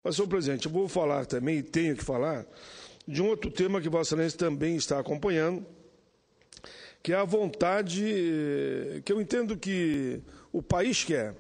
Mas, senhor presidente, eu vou falar também, e tenho que falar, de um outro tema que Vossa Excelência também está acompanhando, que é a vontade, que eu entendo que o país quer,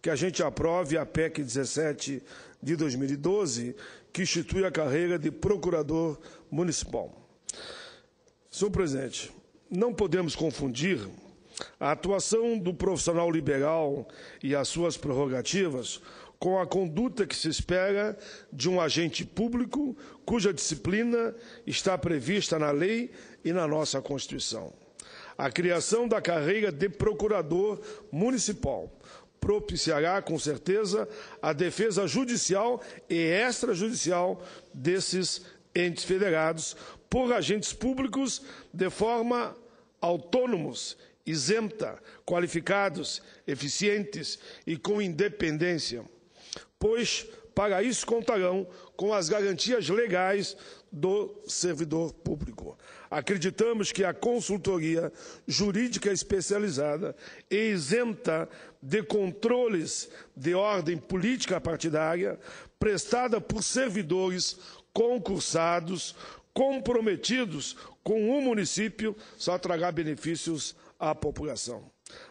que a gente aprove a PEC 17 de 2012, que institui a carreira de procurador municipal. Senhor presidente, não podemos confundir a atuação do profissional liberal e as suas prerrogativas com a conduta que se espera de um agente público cuja disciplina está prevista na lei e na nossa Constituição. A criação da carreira de procurador municipal propiciará, com certeza, a defesa judicial e extrajudicial desses entes federados por agentes públicos de forma autônomos, isenta, qualificados, eficientes e com independência, pois para isso contarão com as garantias legais do servidor público. Acreditamos que a consultoria jurídica especializada e isenta de controles de ordem política partidária, prestada por servidores concursados, comprometidos com o município, só trará benefícios à população.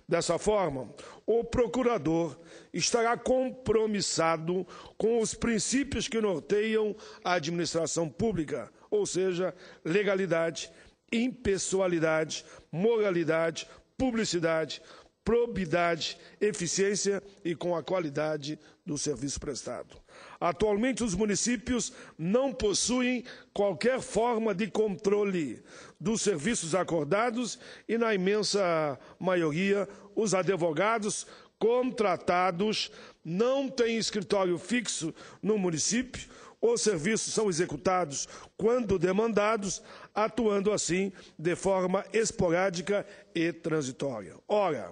Dessa forma, o procurador estará compromissado com os princípios que norteiam a administração pública, ou seja, legalidade, impessoalidade, moralidade, publicidade, probidade, eficiência e com a qualidade do serviço prestado. Atualmente, os municípios não possuem qualquer forma de controle dos serviços acordados e, na imensa maioria, os advogados contratados não têm escritório fixo no município. Os serviços são executados quando demandados, atuando assim de forma esporádica e transitória. Ora,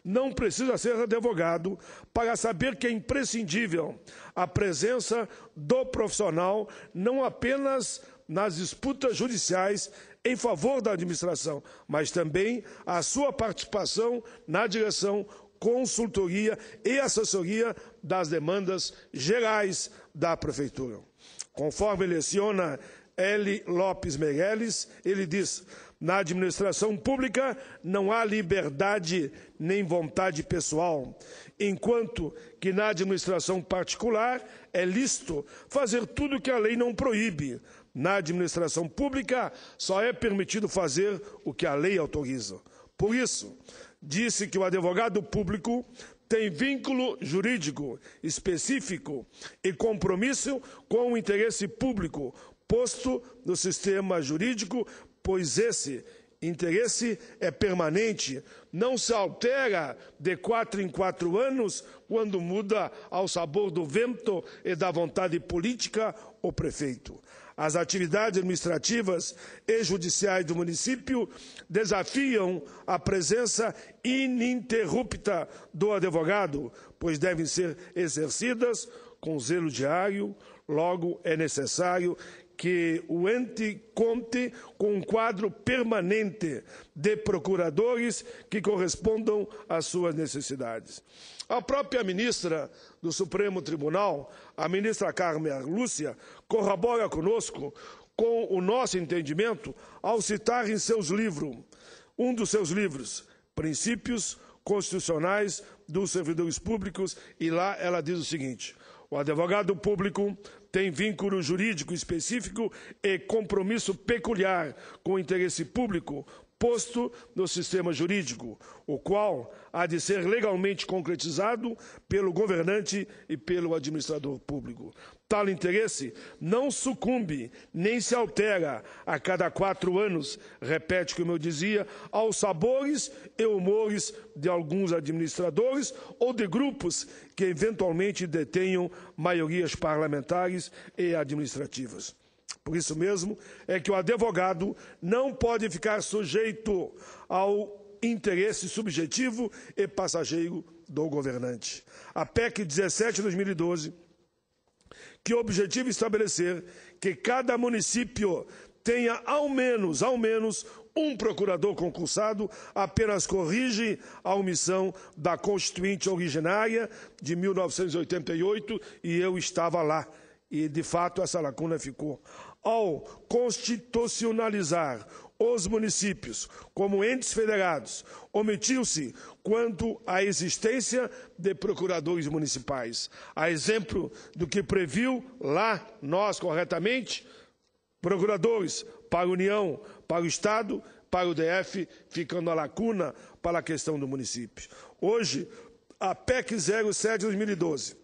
não precisa ser advogado para saber que é imprescindível a presença do profissional, não apenas nas disputas judiciais em favor da administração, mas também a sua participação na direção, consultoria e assessoria das demandas gerais da Prefeitura. Conforme leciona L. Lopes Meirelles, ele diz: na administração pública não há liberdade nem vontade pessoal, enquanto que na administração particular é lícito fazer tudo o que a lei não proíbe. Na administração pública só é permitido fazer o que a lei autoriza. Por isso, disse que o advogado público tem vínculo jurídico específico e compromisso com o interesse público posto no sistema jurídico, pois esse interesse é permanente, não se altera de 4 em 4 anos, quando muda ao sabor do vento e da vontade política o prefeito. As atividades administrativas e judiciais do município desafiam a presença ininterrupta do advogado, pois devem ser exercidas com zelo diário. Logo, é necessário que o ente conte com um quadro permanente de procuradores que correspondam às suas necessidades. A própria ministra do Supremo Tribunal, a ministra Carmen Lúcia, corrobora conosco com o nosso entendimento ao citar em seus livros, um dos seus livros, Princípios Constitucionais dos Servidores Públicos, e lá ela diz o seguinte: o advogado público tem vínculo jurídico específico e compromisso peculiar com o interesse público posto no sistema jurídico, o qual há de ser legalmente concretizado pelo governante e pelo administrador público. Tal interesse não sucumbe nem se altera a cada 4 anos, repete, como eu dizia, aos sabores e humores de alguns administradores ou de grupos que eventualmente detenham maiorias parlamentares e administrativas. Por isso mesmo é que o advogado não pode ficar sujeito ao interesse subjetivo e passageiro do governante. A PEC 17 de 2012, que objetiva estabelecer que cada município tenha ao menos um procurador concursado, apenas corrige a omissão da Constituinte originária de 1988, e eu estava lá. e de fato essa lacuna ficou. Ao constitucionalizar os municípios como entes federados, omitiu-se quanto à existência de procuradores municipais. A exemplo do que previu lá nós corretamente, procuradores para a União, para o Estado, para o DF, ficando a lacuna para a questão do município. Hoje, a PEC 07 de 2012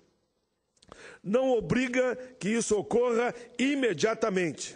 não obriga que isso ocorra imediatamente.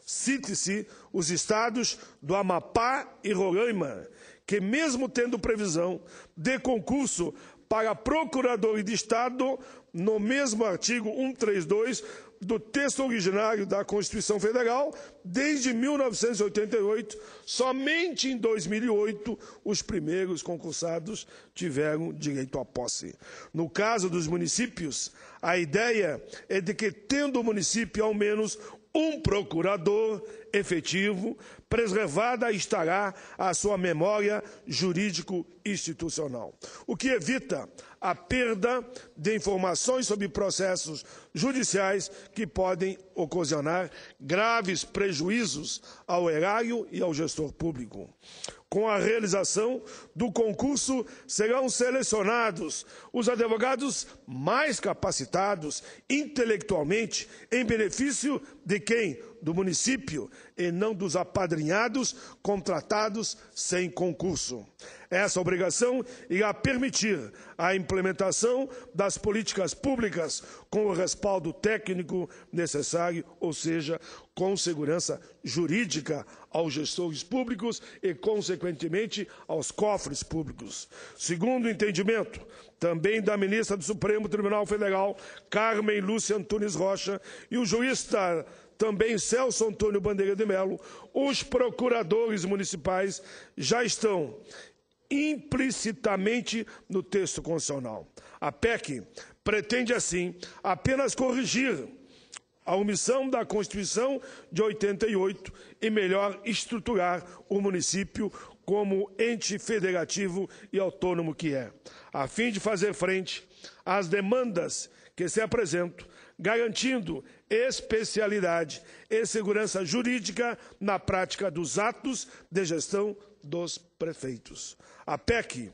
Cite-se os estados do Amapá e Roraima, que mesmo tendo previsão de concurso para procurador de Estado, no mesmo artigo 132 do texto originário da Constituição Federal, desde 1988, somente em 2008, os primeiros concursados tiveram direito à posse. No caso dos municípios, a ideia é de que, tendo o município ao menos um procurador efetivo, preservada estará a sua memória jurídico-institucional, o que evita a perda de informações sobre processos judiciais que podem ocasionar graves prejuízos ao erário e ao gestor público. Com a realização do concurso, serão selecionados os advogados mais capacitados intelectualmente em benefício de quem? Do município, e não dos apadrinhados contratados sem concurso. Essa obrigação irá permitir a implementação das políticas públicas com o respaldo técnico necessário, ou seja, com segurança jurídica aos gestores públicos e, consequentemente, aos cofres públicos. Segundo o entendimento também da ministra do Supremo Tribunal Federal, Carmen Lúcia Antunes Rocha, e o juiz também Celso Antônio Bandeira de Mello, os procuradores municipais já estão implicitamente no texto constitucional. A PEC pretende, assim, apenas corrigir a omissão da Constituição de 88 e melhor estruturar o município como ente federativo e autônomo que é, a fim de fazer frente às demandas que se apresentam, garantindo especialidade e segurança jurídica na prática dos atos de gestão dos prefeitos. A PEC,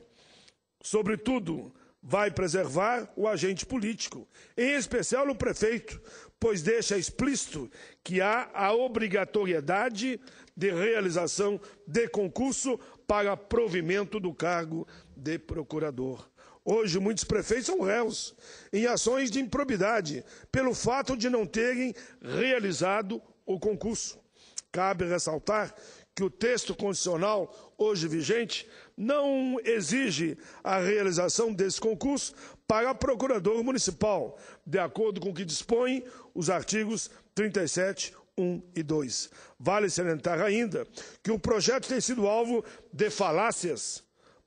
sobretudo, vai preservar o agente político, em especial o prefeito, pois deixa explícito que há a obrigatoriedade de realização de concurso para provimento do cargo de procurador. Hoje, muitos prefeitos são réus em ações de improbidade pelo fato de não terem realizado o concurso. Cabe ressaltar que o texto constitucional hoje vigente não exige a realização desse concurso para procurador municipal, de acordo com o que dispõem os artigos 37, 1 e 2. Vale salientar ainda que o projeto tem sido alvo de falácias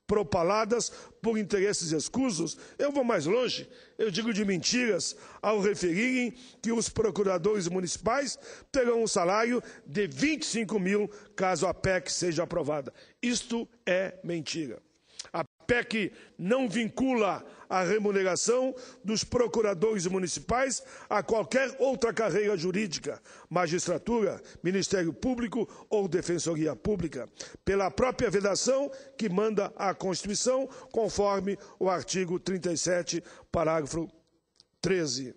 propaladas por interesses escusos. Eu vou mais longe, eu digo de mentiras, ao referirem que os procuradores municipais terão um salário de 25 mil caso a PEC seja aprovada. Isto é mentira. A PEC não vincula a remuneração dos procuradores municipais a qualquer outra carreira jurídica, magistratura, Ministério Público ou Defensoria Pública, pela própria vedação que manda a Constituição, conforme o artigo 37, parágrafo 13.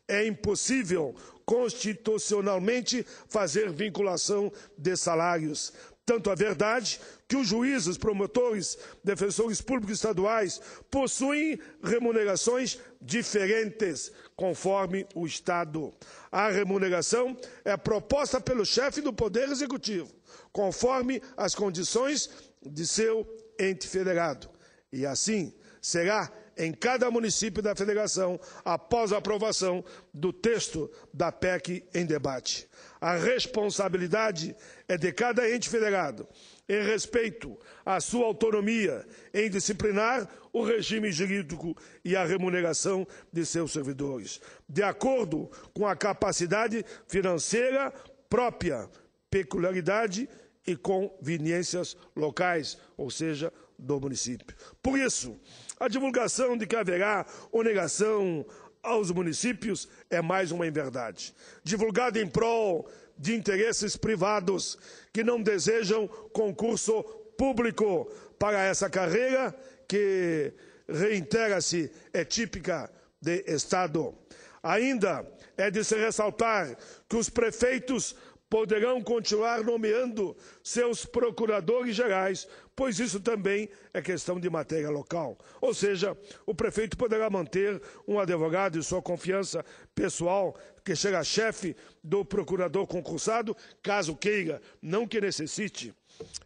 É impossível constitucionalmente fazer vinculação de salários. Tanto a verdade que os juízes, promotores, defensores públicos estaduais possuem remunerações diferentes conforme o Estado. A remuneração é proposta pelo chefe do Poder Executivo, conforme as condições de seu ente federado. E assim será em cada município da federação após a aprovação do texto da PEC em debate. A responsabilidade é de cada ente federado, em respeito à sua autonomia, em disciplinar o regime jurídico e a remuneração de seus servidores, de acordo com a capacidade financeira própria, peculiaridade e conveniências locais, ou seja, do município. Por isso, a divulgação de que haverá onegação aos municípios é mais uma inverdade, divulgada em prol de interesses privados que não desejam concurso público para essa carreira que, reitera-se, é típica de Estado. Ainda é de se ressaltar que os prefeitos poderão continuar nomeando seus procuradores gerais, pois isso também é questão de matéria local. Ou seja, o prefeito poderá manter um advogado de sua confiança pessoal, que será chefe do procurador concursado, caso queira, não que necessite.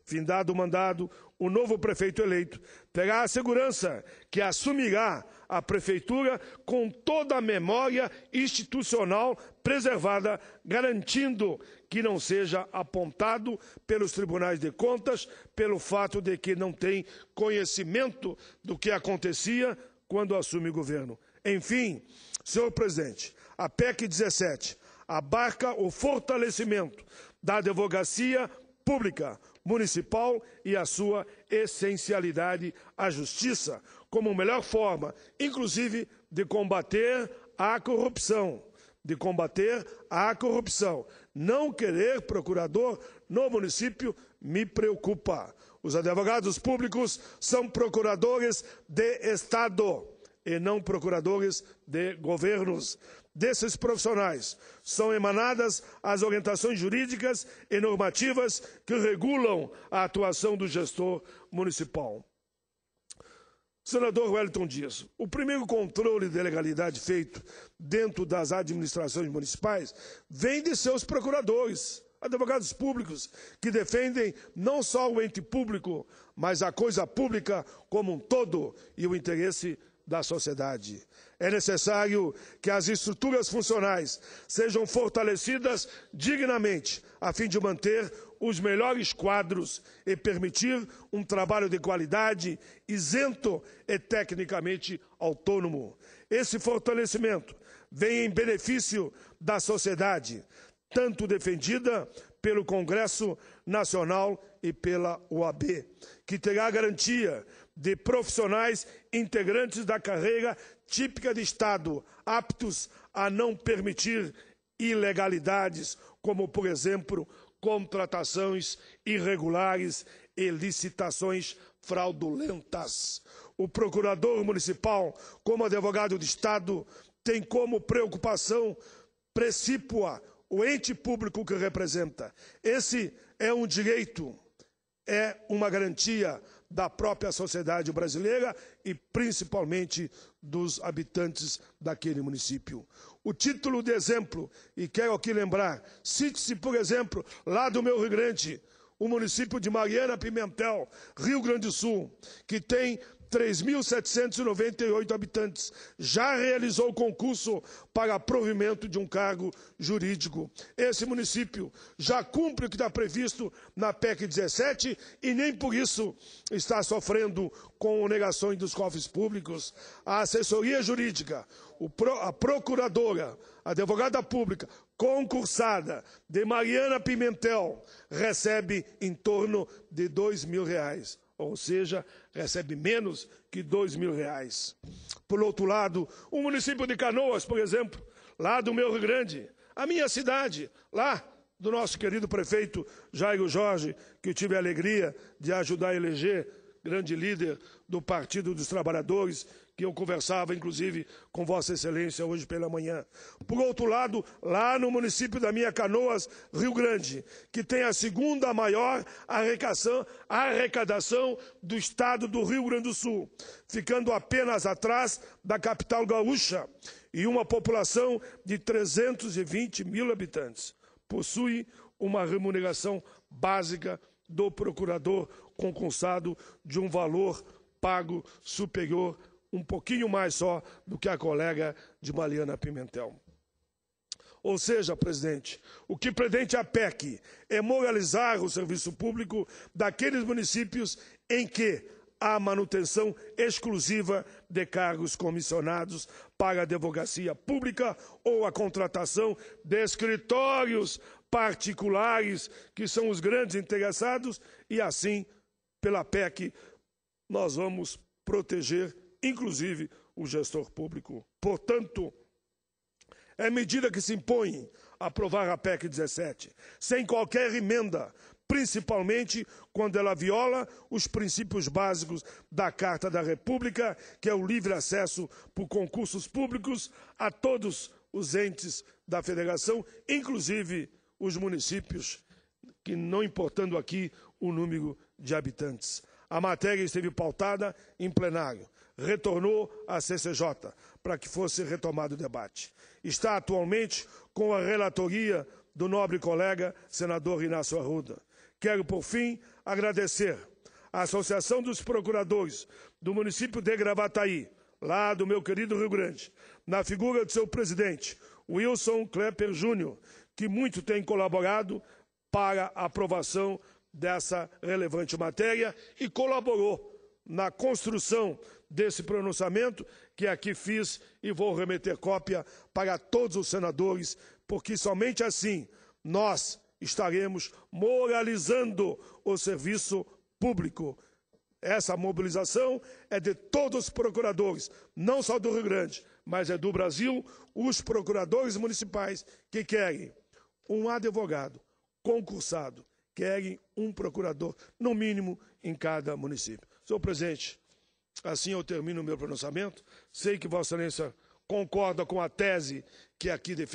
Findado o mandado, o novo prefeito eleito terá a segurança que assumirá a prefeitura com toda a memória institucional preservada, garantindo que não seja apontado pelos tribunais de contas pelo fato de que não tem conhecimento do que acontecia quando assume o governo. Enfim, senhor presidente, a PEC 17 abarca o fortalecimento da advocacia pública, municipal e a sua essencialidade, a justiça, como melhor forma, inclusive, de combater a corrupção. Não querer procurador no município me preocupa. Os advogados públicos são procuradores de Estado e não procuradores de governos. Desses profissionais são emanadas as orientações jurídicas e normativas que regulam a atuação do gestor municipal. Senador Wellington Dias, o primeiro controle de legalidade feito dentro das administrações municipais vem de seus procuradores, advogados públicos, que defendem não só o ente público, mas a coisa pública como um todo e o interesse da sociedade. É necessário que as estruturas funcionais sejam fortalecidas dignamente, a fim de manter os melhores quadros e permitir um trabalho de qualidade, isento e tecnicamente autônomo. Esse fortalecimento vem em benefício da sociedade, tanto defendida pelo Congresso Nacional e pela OAB, que terá garantia de profissionais integrantes da carreira típica de Estado, aptos a não permitir ilegalidades, como, por exemplo, contratações irregulares e licitações fraudulentas. O procurador municipal, como advogado de Estado, tem como preocupação precípua o ente público que representa. Esse é um direito, é uma garantia da própria sociedade brasileira e principalmente dos habitantes daquele município. O título de exemplo, e quero aqui lembrar, cite-se, por exemplo, lá do meu Rio Grande, o município de Mariana Pimentel, Rio Grande do Sul, que tem 3.798 habitantes, já realizou concurso para provimento de um cargo jurídico. Esse município já cumpre o que está previsto na PEC 17 e nem por isso está sofrendo com negações dos cofres públicos. A assessoria jurídica, a procuradora, a advogada pública concursada de Mariana Pimentel recebe em torno de R$2.000. Ou seja, recebe menos que R$2.000. Por outro lado, o município de Canoas, por exemplo, lá do meu Rio Grande, a minha cidade, lá do nosso querido prefeito Jairo Jorge, que eu tive a alegria de ajudar a eleger, grande líder do Partido dos Trabalhadores, que eu conversava, inclusive, com Vossa Excelência hoje pela manhã. Por outro lado, lá no município da minha Canoas, Rio Grande, que tem a segunda maior arrecadação do estado do Rio Grande do Sul, ficando apenas atrás da capital gaúcha, e uma população de 320 mil habitantes. Possui uma remuneração básica do procurador concursado de um valor pago superior um pouquinho mais só do que a colega de Mariana Pimentel. Ou seja, presidente, o que pretende a PEC é moralizar o serviço público daqueles municípios em que há manutenção exclusiva de cargos comissionados para a advocacia pública ou a contratação de escritórios particulares, que são os grandes interessados, e assim, pela PEC, nós vamos proteger inclusive o gestor público. Portanto, É medida que se impõe aprovar a PEC 17, sem qualquer emenda, principalmente quando ela viola os princípios básicos da Carta da República, que é o livre acesso por concursos públicos a todos os entes da federação, inclusive os municípios, que não importando aqui o número de habitantes. A matéria esteve pautada em plenário, retornou à CCJ para que fosse retomado o debate. Está atualmente com a relatoria do nobre colega senador Inácio Arruda. Quero, por fim, agradecer à Associação dos Procuradores do município de Gravataí, lá do meu querido Rio Grande, na figura de seu presidente, Wilson Klepper Júnior, que muito tem colaborado para a aprovação dessa relevante matéria e colaborou na construção desse pronunciamento que aqui fiz e vou remeter cópia para todos os senadores, porque somente assim nós estaremos moralizando o serviço público. Essa mobilização é de todos os procuradores, não só do Rio Grande, mas é do Brasil, os procuradores municipais que querem um advogado concursado, querem um procurador, no mínimo, em cada município. Senhor presidente, assim eu termino o meu pronunciamento. Sei que Vossa Excelência concorda com a tese que aqui defendi.